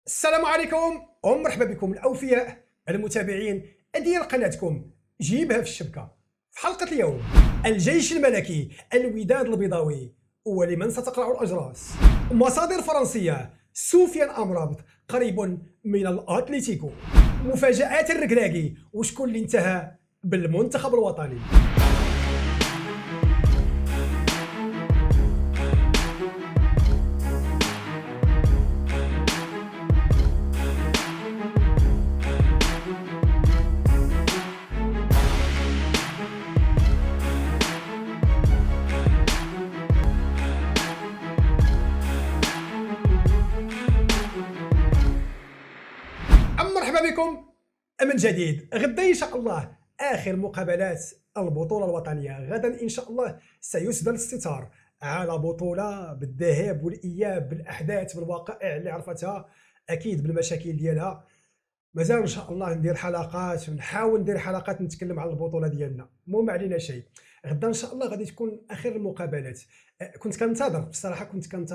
السلام عليكم ومرحبا بكم الاوفياء المتابعين ديال قناتكم جيبها في الشبكه. في حلقه اليوم الجيش الملكي الوداد البيضاوي ولمن ستقرع الاجراس. مصادر فرنسيه: سفيان امرابط قريب من الاتليتيكو. مفاجات الركراكي وشكون اللي انتهى بالمنتخب الوطني. مرحبا بكم من جديد. غدا ان شاء الله اخر مقابلات البطوله الوطنيه. غدا ان شاء الله سيسدل الستار على بطوله بالذهاب والاياب، بالاحداث بالوقائع اللي عرفتها، اكيد بالمشاكل ديالها. مازال ان شاء الله ندير حلقات ونحاول ندير حلقات نتكلم على البطوله ديالنا، ما علينا شيء. غدا ان شاء الله غادي تكون اخر المقابلات. كنت كنتظر بصراحه،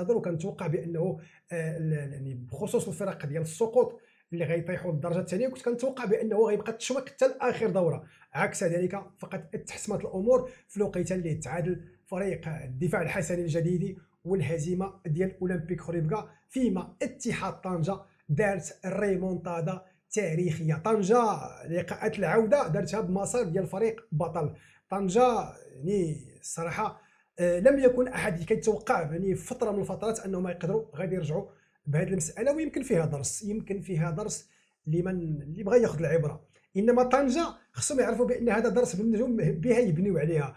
وكنتوقع بانه يعني بخصوص الفرق ديال السقوط اللي غيطيحوا للدرجه الثانيه، كنت كنتوقع بانه غيبقى التشويق حتى لاخر دوره. عكس ذلك فقد تحسمت الامور في الوقيته اللي تعادل فريق الدفاع الحسني الجديدي والهزيمه ديال اولمبيك خريبكا، فيما اتحاد طنجه دارت الريمونتادا تاريخيه. طنجه لقاءات العوده دارتها بمسار ديال الفريق بطل. طنجه يعني الصراحه لم يكن احد كيتوقع يعني في فتره من الفترات انهم يقدروا غادي يرجعوا بهذه المساله، ويمكن فيها درس لمن اللي بغى ياخذ العبره. انما طنجه خصهم يعرفوا بان هذا درس بالنجوم بها يبنيوا عليها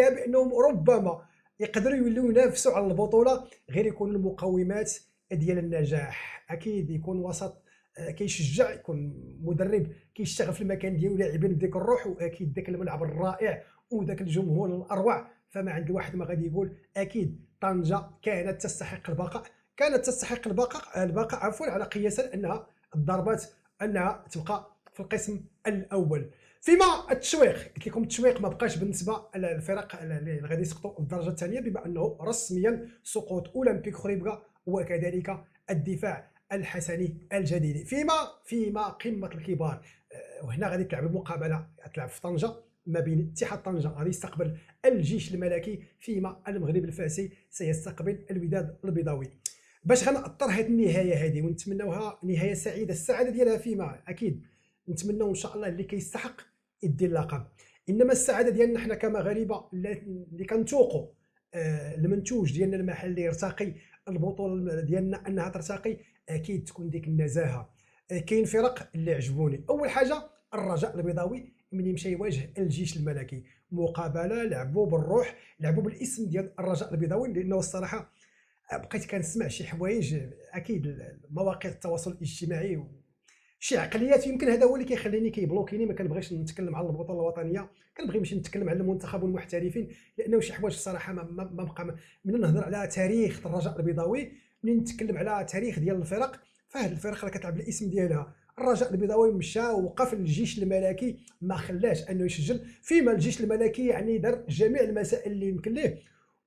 بانهم ربما يقدروا يوليو ينافسوا على البطوله، غير يكون المقومات ديال النجاح. اكيد يكون وسط كيشجع، يكون مدرب كيشتغل في المكان ديالو، لاعبين بديك الروح، واكيد داك الملعب الرائع وذاك الجمهور الاروع. فما عند الواحد ما غادي يقول اكيد طنجه كانت تستحق البقاء، على قياس انها الضربات انها تبقى في القسم الاول. فيما التشويق، قلت لكم التشويق ما بقاش بالنسبه للفرق اللي غادي يسقطوا الدرجه الثانيه، بما انه رسميا سقوط اولمبيك خريبكا وكذلك الدفاع الحسني الجديدي. فيما قمه الكبار، وهنا غادي تلعب المقابله، تلعب في طنجه ما بين اتحاد طنجه غادي يستقبل الجيش الملكي، فيما المغرب الفاسي سيستقبل الوداد البيضاوي. باش غنأطر هذه النهايه هذه ونتمنوها نهايه سعيده، السعاده ديالها فيما اكيد نتمنوا ان شاء الله اللي كيستحق يدي اللقب. انما السعاده ديالنا حنا كمغاربه اللي كنتوقوا المنتوج ديالنا المحلي يرتقي، البطوله ديالنا انها ترتقي، اكيد تكون ديك النزاهه. كاين فرق اللي عجبوني. اول حاجه الرجاء البيضاوي ملي مشى يواجه الجيش الملكي، مقابله لعبوا بالروح، لعبوا بالاسم ديال الرجاء البيضاوي، لانه الصراحه بقيت كنسمع شي حوايج، اكيد مواقع التواصل الاجتماعي شي عقليات، يمكن هذا هو اللي كيخليني كيبلوكيني، ما كنبغيش نتكلم على البطوله الوطنيه، كنبغي نمشي نتكلم على المنتخب والمحترفين، لانه شي حوايج الصراحه ما بقى. من نهضر على تاريخ الرجاء البيضاوي، من نتكلم على تاريخ ديال الفرق، فهاد الفرق راه كتلعب الاسم ديالها. الرجاء البيضاوي مشى ووقف الجيش الملكي، ما خلاش انه يسجل، فيما الجيش الملكي يعني دار جميع المسائل اللي يمكن ليه.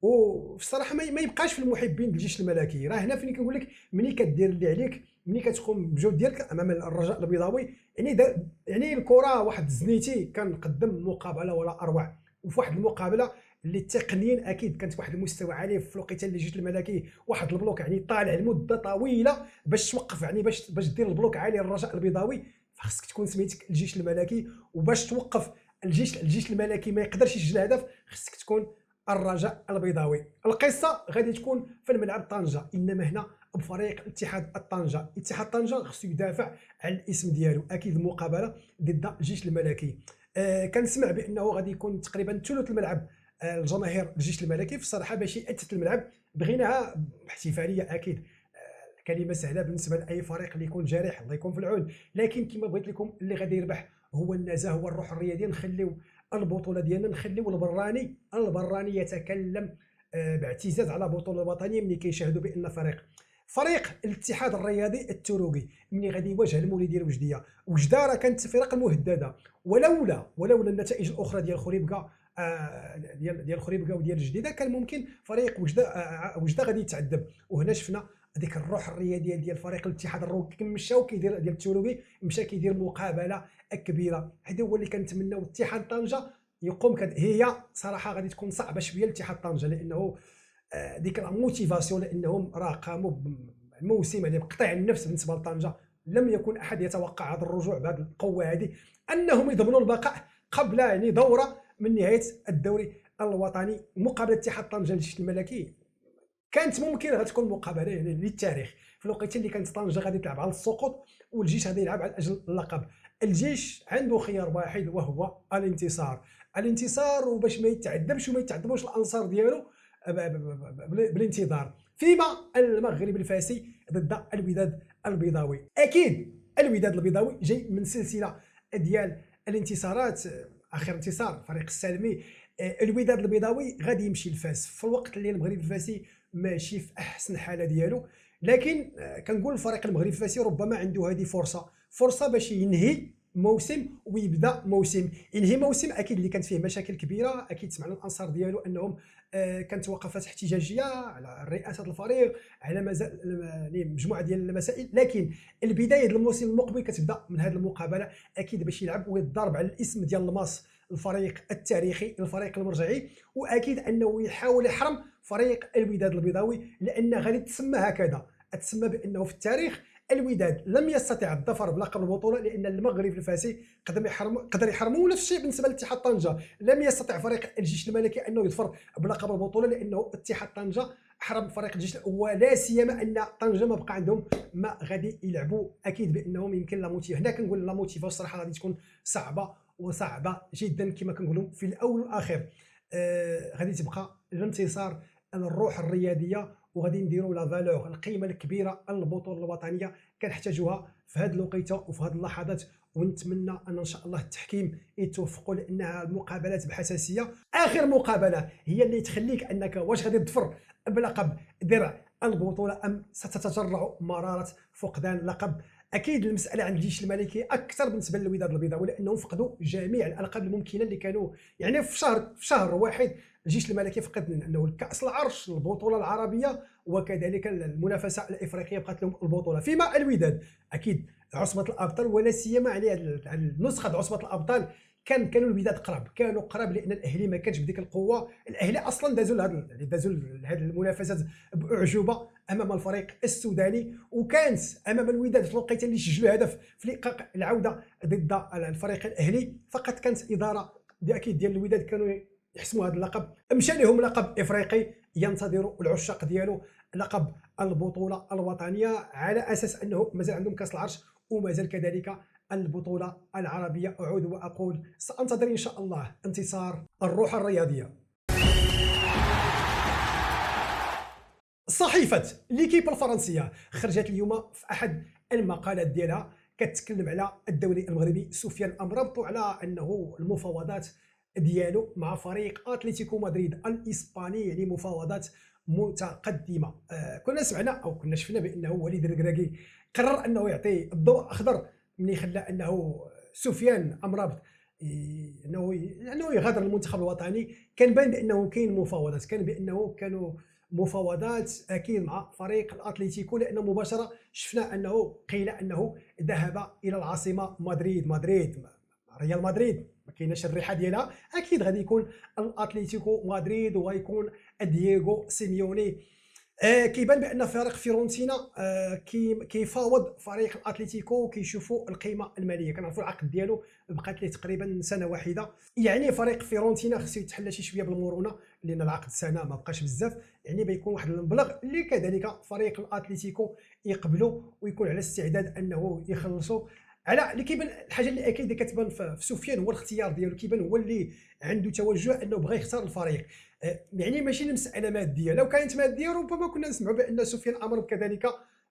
وبصراحه ما يبقاش في المحبين الجيش الملكي. راه هنا فين كنقول لك، ملي كدير اللي عليك، ملي كتقوم بجهد ديالك امام الرجاء البيضاوي، يعني الكره واحد زنيتي كنقدم مقابله ولا اروع. وفي واحد المقابله اللي التقنيين اكيد كانت واحد المستوى عالي، في الوقيته اللي الجيش الملكي واحد البلوك يعني طالع لمده طويله باش توقف، يعني باش دير البلوك عالي الرجاء البيضاوي، فخصك تكون سميتك الجيش الملكي. وباش توقف الجيش الملكي ما يقدرش يسجل هدف، خصك تكون الرجاء البيضاوي. القصه غادي تكون في الملعب طنجه، انما هنا بفريق اتحاد طنجه خصو يدافع على الاسم ديالو. اكيد المقابله ضد الجيش الملكي. كنسمع بانه غادي يكون تقريبا ثلث الملعب الجماهير الجيش الملكي. في الصراحه باش يأتت الملعب بغيناها باحتفاليه، اكيد كلمه سهله بالنسبه لاي فريق اللي يكون جارح، الله يكون في العون، لكن كما بغيت لكم اللي غادي يربح هو النزاهه والروح الرياضيه. نخليو البطوله ديالنا، نخليو البراني يتكلم باعتزاز على بطوله وطنيه. ملي كيشاهدوا بان فريق الاتحاد الرياضي التروقي ملي غادي يواجه المولوديه الوجديه، وجده راه كانت فرق مهدده، ولولا النتائج الاخرى ديال خريبكا، ديال خريبكا وديال الجديده، كان ممكن فريق وجده غادي يتعذب. وهنا شفنا هذيك الروح الرياضيه ديال فريق الاتحاد الروكي مشاو كيدير ديال التولوكي مشى كيدير مقابله كبيره. هذا هو اللي كنتمناو. اتحاد طنجه يقوم هي صراحه غادي تكون صعبه شويه لاتحاد طنجه، لانه ديك لا موتيفاسيون، لانهم راه قاموا بموسم يعني بقطيع النفس بالنسبه لطنجه. لم يكن احد يتوقع هذا الرجوع بهذه القوه هذه، انهم يضمنوا البقاء قبل يعني دوره من نهايه الدوري الوطني. مقابله اتحاد طنجه للجيش الملكي كانت ممكن غتكون مقابله يعني للتاريخ، في الوقت اللي كانت طنجه غادي تلعب على السقوط والجيش غادي يلعب على اجل اللقب. الجيش عنده خيار واحد وهو الانتصار، الانتصار، وباش ما يتعذبش وما يتعذبوش الانصار ديالو بالانتظار. فيما المغرب الفاسي ضد الوداد البيضاوي، اكيد الوداد البيضاوي جاي من سلسله ديال الانتصارات. اخر انتصار فريق السالمي. الوداد البيضاوي غادي يمشي لفاس في الوقت اللي المغرب الفاسي ماشي في احسن حاله ديالو. لكن كنقول الفريق المغرب الفاسي ربما عنده هذه فرصه باش ينهي موسم ويبدا موسم. ينهي موسم اكيد اللي كانت فيه مشاكل كبيره، اكيد سمعنا الانصار ديالو انهم كانت وقفات احتجاجيه على رئاسه الفريق، على مجموعه ديال المسائل. لكن البدايه ديال الموسم المقبل كتبدا من هذه المقابله، اكيد باش يلعب ويتضارب على الاسم ديال الماس، الفريق التاريخي، الفريق المرجعي، واكيد انه يحاول يحرم فريق الوداد البيضاوي، لان غادي تسمى هكذا، تسمى بانه في التاريخ الوداد لم يستطع الظفر بلقب البطوله، لان المغرب الفاسي قدر يحرمه. نفس الشيء بالنسبه لاتحاد طنجه، لم يستطع فريق الجيش الملكي انه يظفر بلقب البطوله، لانه اتحاد طنجه حرم فريق الجيش، ولا سيما ان طنجه ما بقى عندهم ما غادي يلعبوا. اكيد بانهم يمكن لا موتيف، هنا كنقول لا موتيف الصراحه غادي تكون صعبه جدا كما كنقولوا في الاول والاخير. غادي تبقى الانتصار، الروح الرياضيه، وغادي نديروا لا فالور، القيمه الكبيره البطوله الوطنيه كنحتاجوها في هذه الوقيته وفي هذه اللحظات. ونتمنى ان شاء الله التحكيم يتوفقوا، لانها المقابلات بحساسيه. اخر مقابله هي اللي تخليك انك واش غادي تظفر بلقب درع البطوله ام ستتجرع مراره فقدان لقب. اكيد المساله عند الجيش الملكي اكثر بالنسبه للوداد البيضاوي، لانهم فقدوا جميع الالقاب الممكنه اللي كانوا يعني في شهر واحد. الجيش الملكي فقد انه كاس العرش، البطوله العربيه، وكذلك المنافسه الافريقيه بقات لهم البطوله. فيما الوداد اكيد عصبه الابطال، ولا سيما على نسخه عصبه الابطال كانوا الوداد كانوا قراب، لان الاهلي ما كانش بديك القوه. الاهلي اصلا دازوا لهذه المنافسات باعجوبه امام الفريق السوداني، وكانت امام الوداد في الوقيته اللي سجلوا هدف في لقاء العوده ضد الفريق الاهلي. فقط كانت اداره اكيد ديال الوداد كانوا يحسموا هذا اللقب. مشى لهم لقب افريقي، ينتظروا العشاق ديالو لقب البطوله الوطنيه، على اساس انه مازال عندهم كاس العرش ومازال كذلك البطوله العربيه. اعود واقول سانتظر ان شاء الله انتصار الروح الرياضيه. صحيفه ليكيب الفرنسيه خرجت اليوم في احد المقالات ديالها كتكلم على الدوري المغربي سفيان امرابط، وعلى انه المفاوضات ديالو مع فريق اتلتيكو مدريد الاسباني يعني مفاوضات متقدمه. كنا سمعنا او كنا شفنا بانه وليد الركراكي قرر انه يعطي الضوء الاخضر ملي خلى انه سفيان امرابط انه يغادر المنتخب الوطني. كان باين بانه كاين مفاوضات، كانوا مفاوضات اكيد مع فريق الاتليتيكو، لانه مباشره شفنا انه قيل انه ذهب الى العاصمه مدريد ريال مدريد، ما كايناش الريحه ديالها. اكيد غادي يكون الاتليتيكو مدريد وغيكون دييغو سيميوني. كيبان بان فريق فيورنتينا كيفاوض فريق الاتليتيكو، كيشوفوا القيمه الماليه. كنعرفوا العقد ديالو بقات ليه تقريبا سنه واحده، يعني فريق فيورنتينا خصو يتحلى شي شويه بالمرونه، لان العقد سنه ما بقاش بزاف، يعني بيكون واحد المبلغ اللي كذلك فريق الاتليتيكو يقبلوا ويكون على استعداد انه يخلصوا. على اللي كيبان الحاجه اللي اكيد كتبان في سفيان هو الاختيار ديالو، كيبان هو اللي عنده توجه انه بغى يختار الفريق. يعني ماشي المساله ماديه، لو كانت ماديه ربما كنا نسمعوا بان سفيان امر كذلك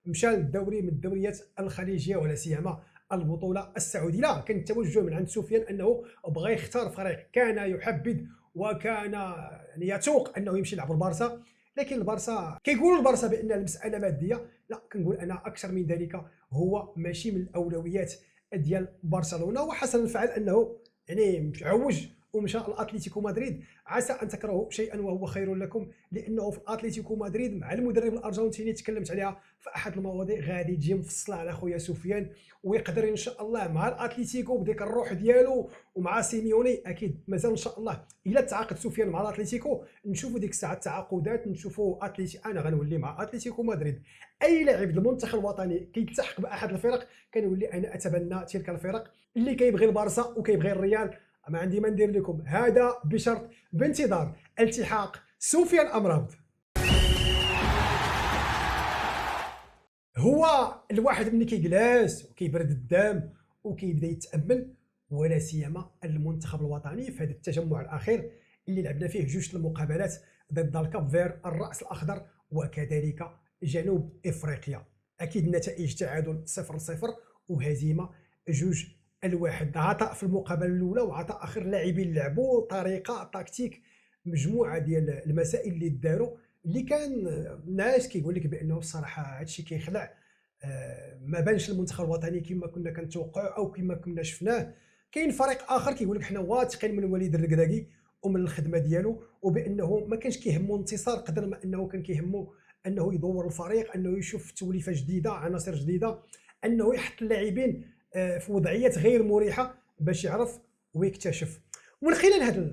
مشى للدوري من الدوريات الخليجيه ولا سيما البطوله السعوديه. لا، كان التوجه من عند سفيان انه بغى يختار فريق كان يحبذ وكان يعني يتوق انه يمشي يلعب البارسا. لكن البارسا كيقولوا البارسا بان المساله ماديه، لا كنقول انا اكثر من ذلك، هو ماشي من الاولويات ديال برشلونه. وحسن الفعل انه يعني عوج ومشى لاتلتيكو مدريد. عسى ان تكرهوا شيئا وهو خير لكم، لانه في اتلتيكو مدريد مع المدرب الارجنتيني تكلمت عليها في احد المواضيع غادي تجي مفصله على خويا سفيان، ويقدر ان شاء الله مع الاتلتيكو بديك الروح ديالو ومع سيميوني اكيد مازال ان شاء الله الا تعاقد سفيان مع الاتلتيكو نشوفوا ديك الساعه التعاقدات، نشوفوا انا غنولي مع اتلتيكو مدريد. اي لاعب المنتخب الوطني كيلتحق باحد الفرق كنولي انا اتبنى تلك الفرق. اللي كيبغي البارسا وكيبغي الريال ما عندي ما ندير لكم، هذا بشرط بانتظار التحاق سفيان امراض. هو الواحد ملي كيجلس وكيبرد الدم وكيبدا يتامل، ولا سيما المنتخب الوطني في هذا التجمع الاخير اللي لعبنا فيه جوج المقابلات ضد الكاب فير الراس الاخضر وكذلك جنوب افريقيا. اكيد النتائج تعادل 0-0 وهزيمه 2-1. عطاء في المقابله الاولى وعطاء اخر لاعبين لعبوا طريقه تكتيك، مجموعه ديال المسائل اللي داروا اللي كان الناس كيقول لك بانه الصراحه هادشي كيخلع. ما بانش المنتخب الوطني كما كنا كنتوقعوا او كما كنا شفناه. كاين فريق اخر كيقول لك حنا واثقين من وليد الركراكي ومن الخدمه ديالو، وبانه ما كانش كيهمو انتصار قدر ما انه كان كيهمو انه يدور الفريق، انه يشوف توليفه جديده، عناصر جديده، انه يحط اللاعبين في وضعيات غير مريحه باش يعرف ويكتشف. ومن خلال هذا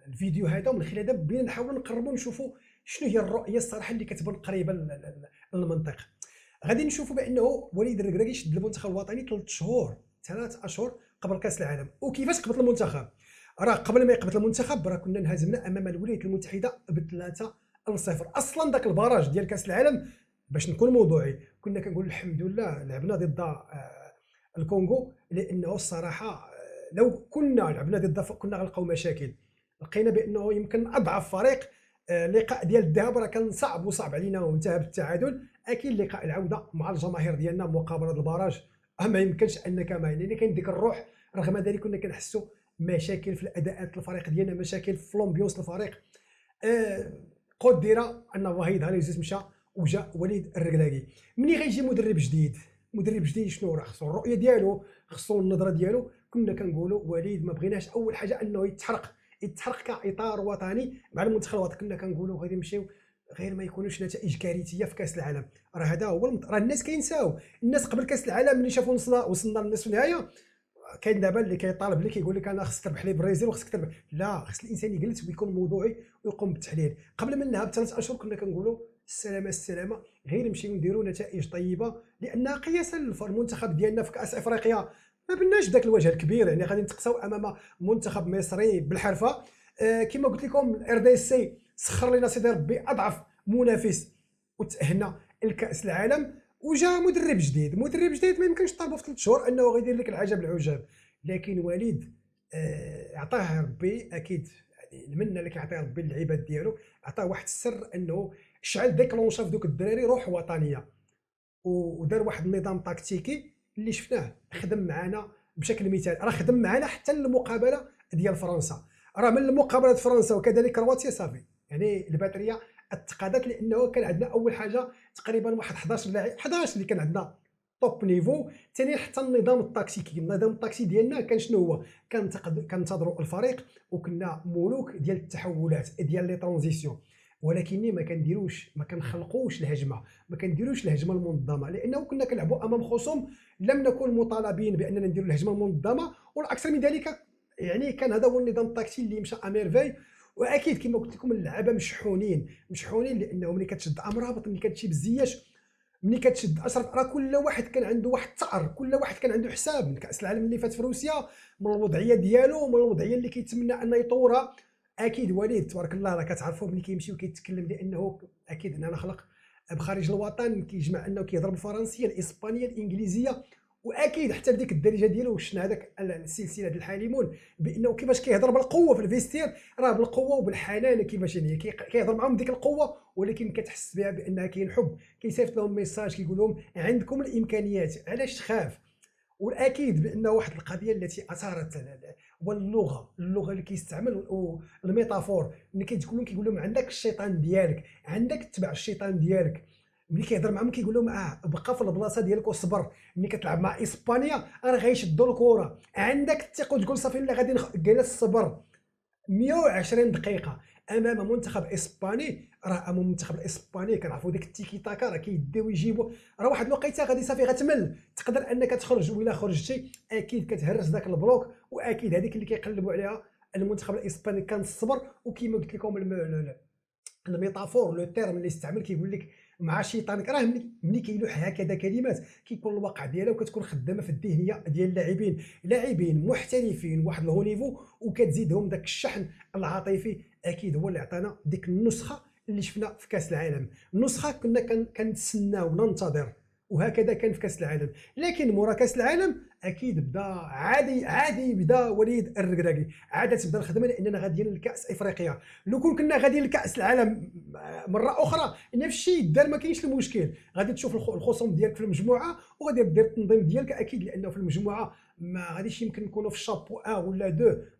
الفيديو هذا ومن خلال هذا بغينا نحاولوا نقربوا نشوفوا شنو هي الرؤيه الصراحه اللي كتبان قريبه للمنطق. غادي نشوفوا بانه وليد الركراكي شد المنتخب الوطني 3 اشهر قبل كاس العالم. وكيفاش قبط المنتخب؟ راه قبل ما يقبط المنتخب راه كنا انهزمنا امام الولايات المتحده ب3-0. اصلا ذاك البراج ديال كاس العالم باش نكون موضوعي كنا كنقول الحمد لله لعبنا ضد الكونغو، لانه الصراحه لو كنا لعبنا ضد كنا غنلقاو مشاكل. لقينا بانه يمكن اضعف فريق. اللقاء ديال الذهاب راه كان صعب علينا وانتهى بالتعادل. اكيد لقاء العوده مع الجماهير ديالنا مقابله البراج ما يمكنش انك ما يعني كاين ديك الروح. رغم ذلك كنا كنحسوا مشاكل في الاداءات الفريق ديالنا، مشاكل في لومبيونس الفريق. قدر ان وحيد هاليزيس مشى وجا وليد الركراكي. ملي غيجي مدرب جديد شنو راه خصو الرؤيه ديالو، خصو النظره ديالو. كنا كنقولوا وليد ما بغيناش اول حاجه انه يتحرق كاطار وطني مع المنتخب الوطني. كنا كنقولوا غادي نمشيو غير ما يكونوش نتائج كارثيه في كاس العالم. راه هذا هو راه الناس كينساو. الناس قبل كاس العالم ملي شافوا وصلنا للنصف النهائي، كاين دابا اللي كيطالب لك كيقول لك انا خصك تربح لي البرازيل وخصك تربح. لا، خص الانسان يجلس ويكون موضوعي ويقوم بالتحليل. قبل ما نذهب 3 اشهر كنا كنقولوا السلامه غير نمشيو نديروا نتائج طيبه، لان قياسا المنتخب ديالنا في كاس افريقيا ما بناش داك الوجه الكبير. يعني غادي نتقصاو امام منتخب مصري بالحرفه. كما قلت لكم الار دي سي سخر لنا سيدي ربي اضعف منافس وتاهلنا لكاس العالم. وجا مدرب جديد ما يمكنش طالبه في 3 شهور انه غيدير لك العجب العجاب. لكن وليد عطاه ربي اكيد، يعني المنه اللي كيعطيها ربي للعباد ديالو، عطاه واحد السر انه شعل ديكلونشا في دوك الدراري روح وطنيه، ودار واحد النظام تكتيكي اللي شفناه خدم معنا بشكل مثالي. راه خدم معنا حتى المقابله ديال فرنسا. راه من مقابله فرنسا وكذلك كرواتيا صافي يعني الباتريه اتقادت، لانه كان عندنا اول حاجه تقريبا واحد 11 لاعب 11 اللي كان عندنا توب نيفو. ثانيا حتى النظام التكتيكي ديالنا كان شنو هو؟ كننتظروا الفريق وكنا ملوك ديال التحولات ديال لي ترانزيسيون، ولكن ما كنخلقوش الهجمه، ما كنديروش الهجمه المنظمه، لانه كنا كنلعبوا امام خصوم لم نكن مطالبين باننا نديروا الهجمه المنظمه. والاكثر من ذلك يعني كان هذا هو النظام التكتيكي اللي مشى اميرفي. واكيد كما قلت لكم اللعابه مشحونين لانه ملي كتشد امرابط، ملي كتجيب الزياش، ملي كتشد اشرف، راه كل واحد كان عنده واحد الثأر، كل واحد كان عنده حساب. من كاس العالم اللي فات في روسيا، من الوضعيه ديالو ومن الوضعيه اللي كيتمنى انه يطورها. اكيد وليد تبارك الله راه كتعرفوا ملي كيمشي وكيتكلم لانه اكيد اننا خلق بخارج الوطن، كيجمع انه كيهضر بالفرنسيه الاسبانيه الانجليزيه. واكيد حتى لديك الدارجه ديالو شفنا هذاك السلسله ديال الحالمون بانه كيفاش كيهضر بالقوه في الفيستير، راه بالقوه وبالحنان، كيفاش يعني كيهضر معاهم ديك القوه، ولكن كتحس بها بانها كاين حب. كيصيفط لهم ميساج كيقول لهم عندكم الامكانيات، علاش تخاف؟ والاكيد بان واحد القضيه التي اثارت هو اللغه اللي كيستعمل الميتافور. ملي كيقول لهم عندك الشيطان ديالك، عندك تبع الشيطان ديالك. ملي كيهضر معاهم كيقول لهم بقى في البلاصه ديالك وصبر. ملي كتلعب مع اسبانيا راه غيشدوا الكره، عندك الثقه وتقول صافي لا غادي جالس الصبر. 120 دقيقه امام منتخب اسباني. راه امام المنتخب الاسباني كنعرفوا ديك التيكي تاكا راه كيديو يجيبوا، راه واحد الوقيته غادي صافي غتمل، تقدر انك تخرج، وإلا خرجتي اكيد كتهرس داك البلوك، واكيد هذيك اللي كيقلبوا عليها المنتخب الاسباني كان الصبر. وكما قلت لكم الميتافور لو تيرم اللي استعمل كيقول لك مع شيطانك، راه ملي كيلوح هكذا كلمات كيكون الواقع ديالها وكتكون خدامه في الذهنيه ديال لاعبين محترفين واحد الهو نيفو، وكتزيدهم داك الشحن العاطفي. اكيد هو اللي عطانا ديك النسخه اللي شفنا في كاس العالم، النسخه كنا كنتسناو وننتظر، وهكذا كان في كاس العالم. لكن مورا كاس العالم اكيد بدا عادي بدا وليد الركراكي عاد تبدا الخدمه، لاننا غاديين لكاس افريقيا. لو كنا غاديين لكاس العالم مره اخرى نفس الشيء دار، ما كاينش المشكل، غادي تشوف الخصوم ديالك في المجموعه وغادي دير التنظيم ديالك اكيد، لانه في المجموعه ما غاديش يمكن نكونوا في الشابو 1 ولا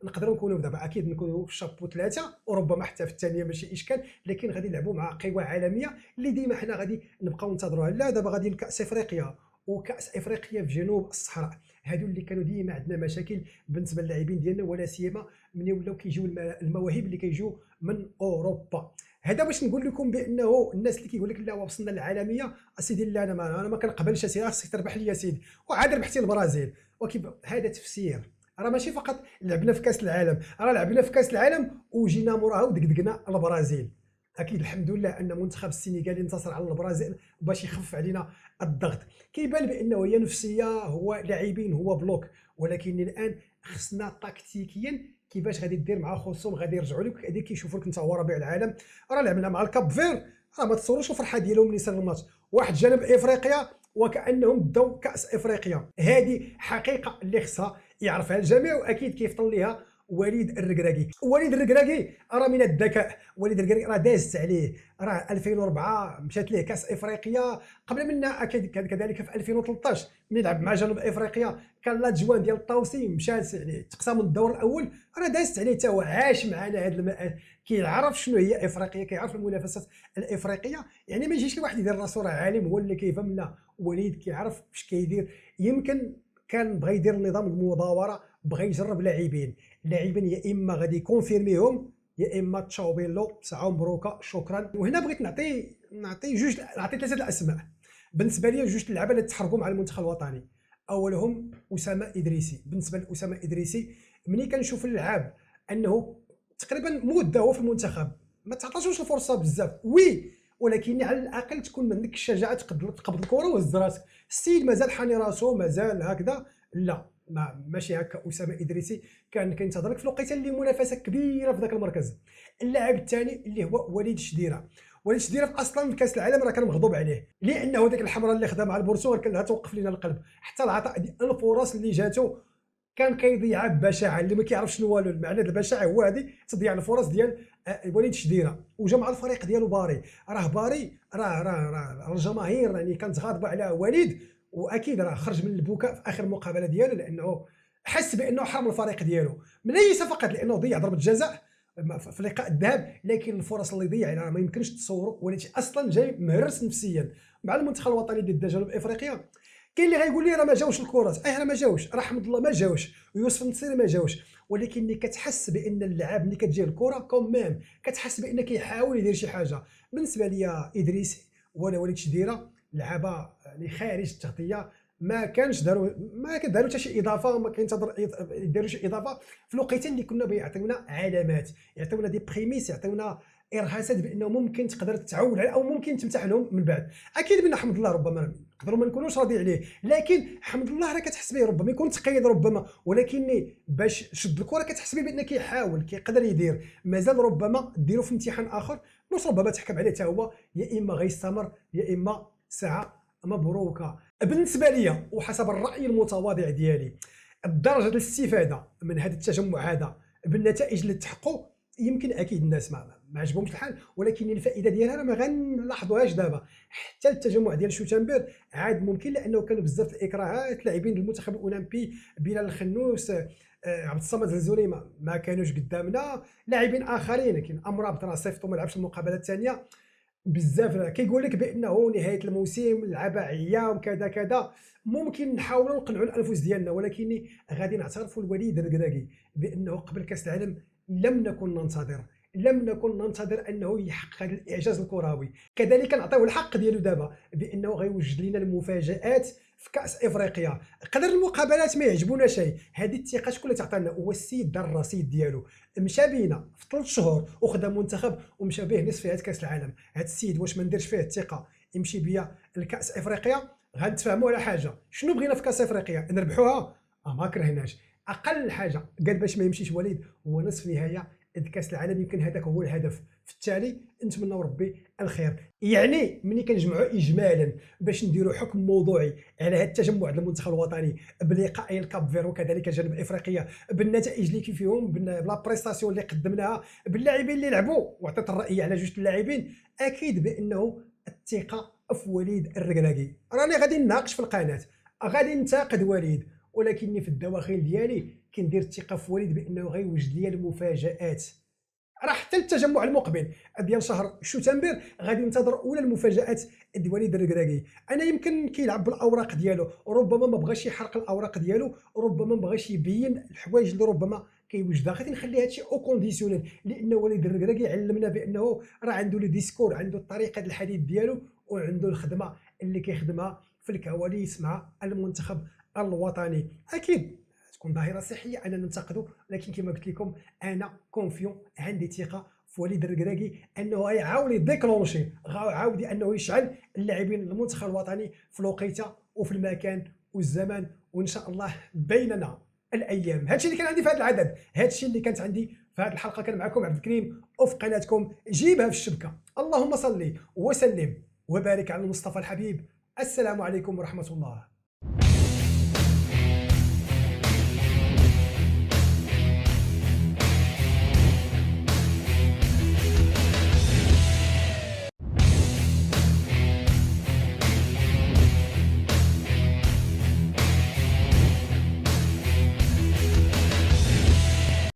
2، نقدروا نكونوا دابا اكيد نكونوا في الشابو 3 وربما حتى في الثانيه ماشي اشكال، لكن غادي نلعبوا مع قوى عالميه اللي ديما حنا غادي نبقاو ننتظروها. لا دابا غادي لكاس افريقيا، وكاس افريقيا في جنوب الصحراء، هادو اللي كانوا ديما عندنا مشاكل بالنسبه للاعبين ديالنا، ولا سيما ملي ولاو كيجيو المواهب اللي كيجيو من اوروبا. هذا باش نقول لكم بانه الناس اللي كيقول لك لا وصلنا للعالميه، اسيدي لا انا ما كنقبلش اسيدي، خصك تربح لي يا سيدي، وعاد ربحتي البرازيل. وكيف هذا تفسير؟ راه ماشي فقط لعبنا في كاس العالم، راه لعبنا في كاس العالم وجينا موراها ودقدقنا البرازيل. اكيد الحمد لله ان منتخب السنغال انتصر على البرازيل باش يخفف علينا الضغط. كيبان بانه هي نفسيه، هو لاعبين، هو بلوك، ولكن الان خصنا تكتيكيا كيفاش غادي دير مع خصوم غادي يرجعوا لك، غادي كيشوفوا لك انت هو ربيع العالم. راه لعبنا مع الكاب فير، راه ما تصوروش الفرحه ديالهم ملي صار الماتش، واحد جنوب افريقيا وكانهم داو كاس افريقيا. هذه حقيقه اللي خصها يعرفها الجميع، واكيد كيفطن ليها وليد الركراكي. وليد الركراكي راه من الذكاء، وليد الركراكي راه دازت عليه، راه 2004 مشات ليه كاس افريقيا، قبل منها اكيد كذلك في 2013 ملي لعب مع جنوب افريقيا كان لاجوان ديال الطوسي مشات يعني تقسم الدور الاول، راه دازت عليه حتى هو، عاش معنا هذا كيعرف شنو هي افريقيا، كيعرف المنافسات الافريقيه. يعني ما يجيش لواحد يدير راسو راه عالم هو اللي كيفهم، لا وليد كيعرف اش كيدير. يمكن كان بغى يدير نظام المداوره، بغى يجرب لاعبين يا اما غادي يكونفيرميهم يا اما تشاوبيلو ساعه مبروكه شكرا. وهنا بغيت نعطي ثلاثه الاسماء بالنسبه لي، جوج اللعابه اللي تحركوا مع المنتخب الوطني. اولهم اسامه ادريسي. بالنسبه لاسامه ادريسي ملي كنشوف اللعاب انه تقريبا مده هو في المنتخب ما تعطاش الفرصه بزاف، ولكن على الاقل تكون عندك الشجاعه تقبض الكره وهز راسك. السيد مازال حاني راسو، مازال هكذا، لا ماشي هكا. اسامه ادريسي كان كينتظر لك في الوقيته اللي منافسه كبيره في ذاك المركز. اللاعب الثاني اللي هو وليد الشديره. وليد الشديره اصلا في كاس العالم راه كان مغضوب عليه، لانه ديك الحمراء اللي خدها مع البرتغال كان توقف لنا القلب، حتى العطاء ديال الفرص اللي جاتو كان كيضيعها ببشاعه. اللي ما كيعرفش شنو هو المعنى ديال البشاعه هو هذه تضييع الفرص ديال وليد الشديره. وجا مع الفريق ديالو باري، راه باري راه الجماهير يعني كانت غاضبه على وليد، واكيد راه خرج من البكاء في اخر مقابله ديالو، لانه حس بانه حرم الفريق ديالو ليس فقط لانه ضيع ضربه جزاء في لقاء الذهاب، لكن الفرص اللي ضيع يعني ما يمكنش تصوروا. وليد اصلا جاي مهرس نفسيا مع المنتخب الوطني ضد جنوب افريقيا. كاين اللي غايقول لي راه ما جاوش الكرات، راه ما جاوش، راه حمد الله ما جاوش، ويوسف النصيري ما جاوش، ولكن ملي كتحس بان اللاعب ملي كتجيه الكره كوميم كتحس بان كيحاول يدير شي حاجه. بالنسبه ليا ادريسي ولا وليد شديره لعبه يعني خارج التغطيه، ما كداروا حتى شي اضافه، ما كينتظر يديروا شي اضافه في الوقيته اللي كنا بيعطيونا علامات، يعطيونا دي بريميس، يعطيونا ارهاصات بانه ممكن تقدر تعول على او ممكن تمتحنهم من بعد. اكيد بان حمد الله ربما نقدروا ما نكونوش راضي عليه، لكن حمد الله راه كتحس به، ربما يكون تقيد ربما، ولكن باش شد الكره كتحس به بان كيحاول كيقدر يدير، مازال ربما ديرو في امتحان اخر باش ربما تحكم عليه حتى هو، يا اما غيستمر يا اما ساعه مبروكه. بالنسبه لي وحسب الراي المتواضع ديالي، الدرجه ديال الاستفاده من هذا التجمع هذا بالنتائج اللي تحققوا، يمكن اكيد الناس ما عجبهمش الحال، ولكن الفائده ديالها راه ما غنلاحظوهاش دابا. حتى التجمع ديال شوتنبرغ عاد ممكن، لانه كانوا بزاف الاكراهات، لاعبين المنتخب الاولمبي بلال الخنوس، عبد الصمد الزنزوري ما كانوش قدامنا، لاعبين اخرين كاين امراب راه صيفطو ما لعبش المقابله الثانيه بزاف. كيقول لك بانه نهايه الموسم لعب عيام كذا كذا، ممكن نحاولوا نقنعوا الانفس ديالنا، ولكن غادي نعترفوا لوليد الركراكي بانه قبل كاس العالم لم نكن ننتظر، لم نكن ننتظر انه يحقق هذا الاعجاز الكروي. كذلك نعطيوه الحق ديالو دابا بانه غيوجد لنا المفاجات في كاس افريقيا. قدر المقابلات ما يعجبونا شيء، هذه الثقه شكون اللي تعطينا؟ هو السيد دار الرصيد ديالو، مشى بينا في 3 شهور وخدم منتخب ومشى به نصف نهائي كاس العالم. هذا السيد واش ما نديرش فيه الثقه يمشي بيا لكاس افريقيا؟ غنتفاهموا على حاجه، شنو بغينا في كاس افريقيا؟ نربحوها؟ ما كرهناش. اقل حاجه قال باش ما يمشيش وليد هو نصف نهائي كاس العالم، يمكن هذاك هو الهدف. في التالي نتمنوا ربي الخير. يعني ملي كنجمعوا اجمالا باش نديروا حكم موضوعي على هذا التجمع ديال المنتخب الوطني بلقاء الكاب فيرو وكذلك جنوب افريقيا، بالنتائج اللي كيف فيهم، بلا بريستاسيون اللي قدمناها، باللاعبين اللي لعبوا، وعطيت الراي على جوج اللاعبين، اكيد بانه الثقه في وليد الركراكي. راني غادي نناقش في القناه، غادي ننتقد وليد، ولكني في الدواخل ديالي كندير الثقه في وليد بانه غيوجد لي المفاجات. راه حتى التجمع المقبل ديال شهر شتنبر غادي ننتظر اولى المفاجات ديال وليد الركراكي. انا يمكن كيلعب بالاوراق ديالو، ربما ما بغاش يحرق الاوراق ديالو، ربما ما بغاش يبين الحوايج اللي ربما كيوجدها. غادي نخلي هادشي او كونديسيونيل، لان وليد الركراكي علمنا بانه راه عنده لو ديسكور، عنده الطريقه ديال الحديث ديالو، وعنده الخدمه اللي كيخدمها في الكواليس مع المنتخب الوطني. اكيد تكون ظاهره صحيه انا ننتقده، لكن كما قلت لكم انا كونفيون، عندي ثقه في وليد الركراكي انه غيعاود يديكلونشي، غيعاود انه يشعل اللاعبين المنتخب الوطني في الوقيته وفي المكان والزمان، وان شاء الله بيننا الايام. هادشي اللي كان عندي في هذا العدد، هادشي اللي كانت عندي في هذه الحلقه. كان معكم عبد الكريم وفي قناتكم جيبها في الشبكه. اللهم صل وسلم وبارك على المصطفى الحبيب. السلام عليكم ورحمه الله.